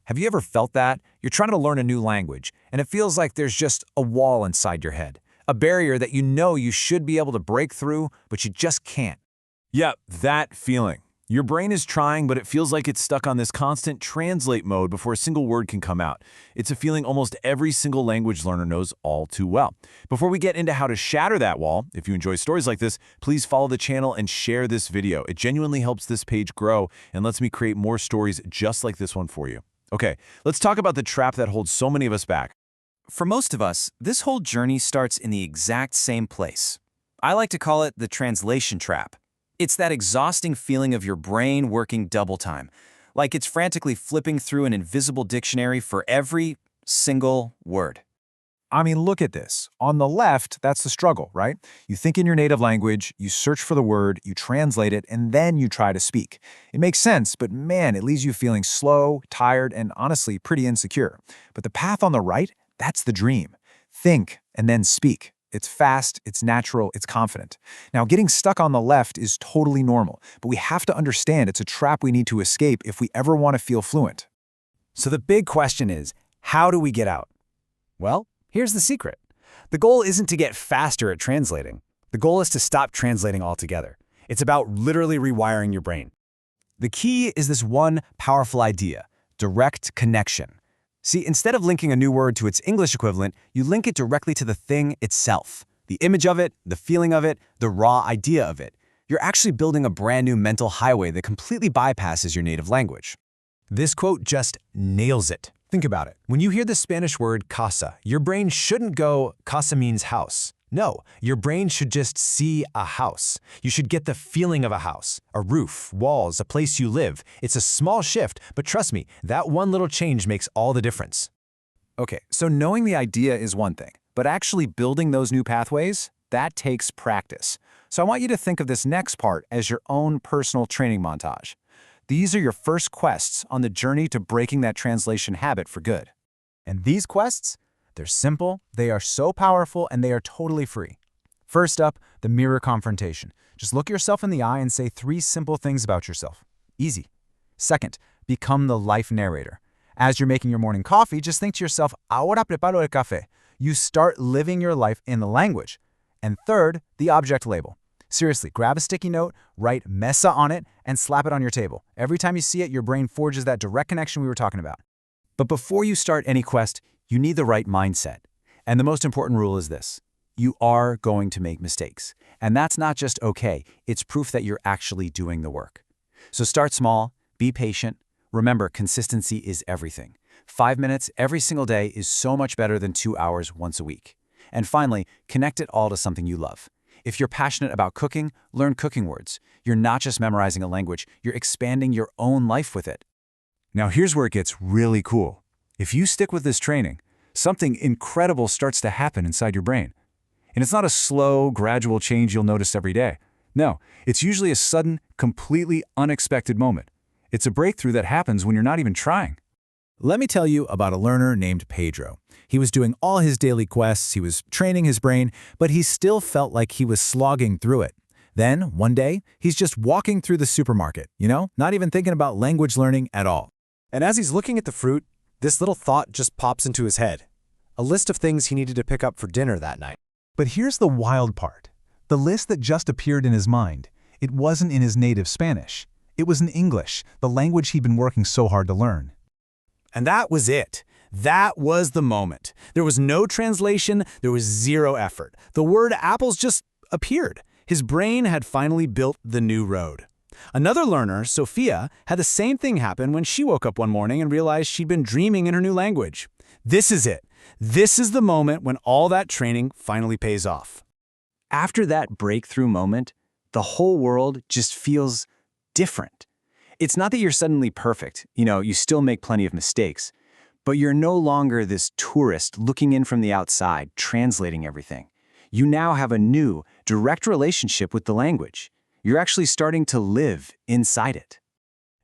Have you ever felt that? You're trying to learn a new language, and it feels like there's just a wall inside your head, a barrier that you know you should be able to break through, but you just can't. Yeah, that feeling. Your brain is trying, but it feels like it's stuck on this constant translate mode before a single word can come out. It's a feeling almost every single language learner knows all too well. Before we get into how to shatter that wall, if you enjoy stories like this, please follow the channel and share this video. It genuinely helps this page grow and lets me create more stories just like this one for you. Okay, let's talk about the trap that holds so many of us back. For most of us, this whole journey starts in the exact same place. I like to call it the translation trap. It's that exhausting feeling of your brain working double time, like it's frantically flipping through an invisible dictionary for every single word. I mean, look at this. On the left, that's the struggle, right? You think in your native language, you search for the word, you translate it, and then you try to speak. It makes sense, but man, it leaves you feeling slow, tired, and honestly pretty insecure. But the path on the right, that's the dream. Think and then speak. It's fast, it's natural, it's confident. Now, getting stuck on the left is totally normal, but we have to understand it's a trap we need to escape if we ever want to feel fluent. So the big question is, how do we get out? Well, here's the secret. The goal isn't to get faster at translating. The goal is to stop translating altogether. It's about literally rewiring your brain. The key is this one powerful idea: direct connection. See, instead of linking a new word to its English equivalent, you link it directly to the thing itself. The image of it, the feeling of it, the raw idea of it. You're actually building a brand new mental highway that completely bypasses your native language. This quote just nails it. Think about it. When you hear the Spanish word casa, your brain shouldn't go, casa means house. No, your brain should just see a house. You should get the feeling of a house, a roof, walls, a place you live. It's a small shift, but trust me, that one little change makes all the difference. Okay, so knowing the idea is one thing, but actually building those new pathways, that takes practice. So I want you to think of this next part as your own personal training montage. These are your first quests on the journey to breaking that translation habit for good. And these quests? They're simple, they are so powerful, and they are totally free. First up, the mirror confrontation. Just look yourself in the eye and say 3 simple things about yourself. Easy. Second, become the life narrator. As you're making your morning coffee, just think to yourself, ahora preparo el café. You start living your life in the language. And third, the object label. Seriously, grab a sticky note, write mesa on it, and slap it on your table. Every time you see it, your brain forges that direct connection we were talking about. But before you start any quest, you need the right mindset. And the most important rule is this: you are going to make mistakes. And that's not just okay, it's proof that you're actually doing the work. So start small, be patient. Remember, consistency is everything. 5 minutes every single day is so much better than 2 hours once a week. And finally, connect it all to something you love. If you're passionate about cooking, learn cooking words. You're not just memorizing a language, you're expanding your own life with it. Now here's where it gets really cool. If you stick with this training, something incredible starts to happen inside your brain. And it's not a slow, gradual change you'll notice every day. No, it's usually a sudden, completely unexpected moment. It's a breakthrough that happens when you're not even trying. Let me tell you about a learner named Pedro. He was doing all his daily quests, he was training his brain, but he still felt like he was slogging through it. Then, one day, he's just walking through the supermarket, not even thinking about language learning at all. And as he's looking at the fruit, this little thought just pops into his head. A list of things he needed to pick up for dinner that night. But here's the wild part. The list that just appeared in his mind, it wasn't in his native Spanish. It was in English, the language he'd been working so hard to learn. And that was it. That was the moment. There was no translation, there was zero effort. The word apples just appeared. His brain had finally built the new road. Another learner, Sophia, had the same thing happen when she woke up one morning and realized she'd been dreaming in her new language. This is it. This is the moment when all that training finally pays off. After that breakthrough moment, the whole world just feels different. It's not that you're suddenly perfect, you still make plenty of mistakes, but you're no longer this tourist looking in from the outside, translating everything. You now have a new, direct relationship with the language. You're actually starting to live inside it.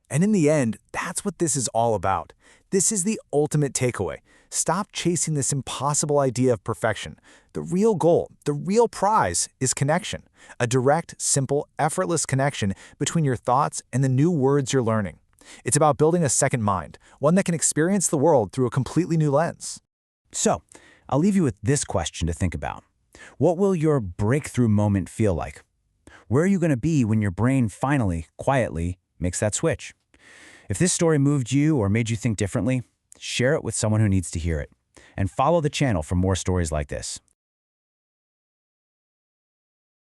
And in the end, that's what this is all about. This is the ultimate takeaway. Stop chasing this impossible idea of perfection. The real goal, the real prize, is connection. A direct, simple, effortless connection between your thoughts and the new words you're learning. It's about building a second mind, one that can experience the world through a completely new lens. So, I'll leave you with this question to think about. What will your breakthrough moment feel like? Where are you going to be when your brain finally, quietly, makes that switch? If this story moved you or made you think differently, share it with someone who needs to hear it. And follow the channel for more stories like this.